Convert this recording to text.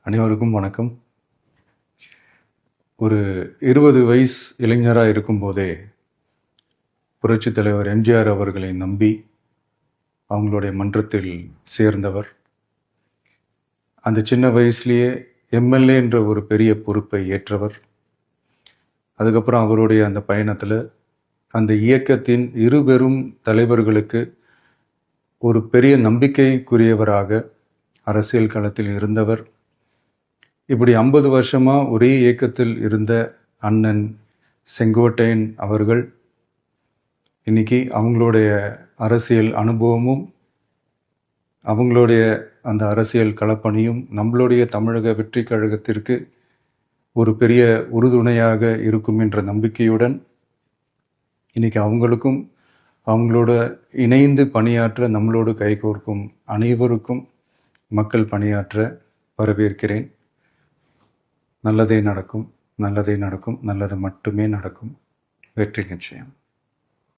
அனைவருக்கும் வணக்கம். ஒரு 20 வயசு இளைஞராக இருக்கும்போதே புரட்சித் தலைவர் எம்ஜிஆர் அவர்களை நம்பி அவங்களுடைய மன்றத்தில் சேர்ந்தவர். அந்த சின்ன வயசுலேயே எம்எல்ஏ என்ற ஒரு பெரிய பொறுப்பை ஏற்றவர். அதுக்கப்புறம் அவருடைய அந்த பயணத்தில் அந்த இயக்கத்தின் இருபெரும் தலைவர்களுக்கு ஒரு பெரிய நம்பிக்கைக்குரியவராக அரசியல் களத்தில் இருந்தவர். இப்படி 50 வருஷமாக ஒரே இயக்கத்தில் இருந்த அண்ணன் செங்கோட்டையன் அவர்கள் இன்னைக்கு அவங்களுடைய அரசியல் அனுபவமும் அவங்களுடைய அந்த அரசியல் களப்பணியும் நம்மளுடைய தமிழக வெற்றி கழகத்திற்கு ஒரு பெரிய உறுதுணையாக இருக்கும் என்ற நம்பிக்கையுடன் இன்னைக்கு அவங்களுக்கும் அவங்களோட இணைந்து பணியாற்ற நம்மளோடு கைகோர்க்கும் அனைவருக்கும் மக்கள் பணியாற்ற வரவேற்கிறேன். நல்லதே நடக்கும், நல்லதே நடக்கும், நல்லது மட்டுமே நடக்கும். வெற்றி நிச்சயம்.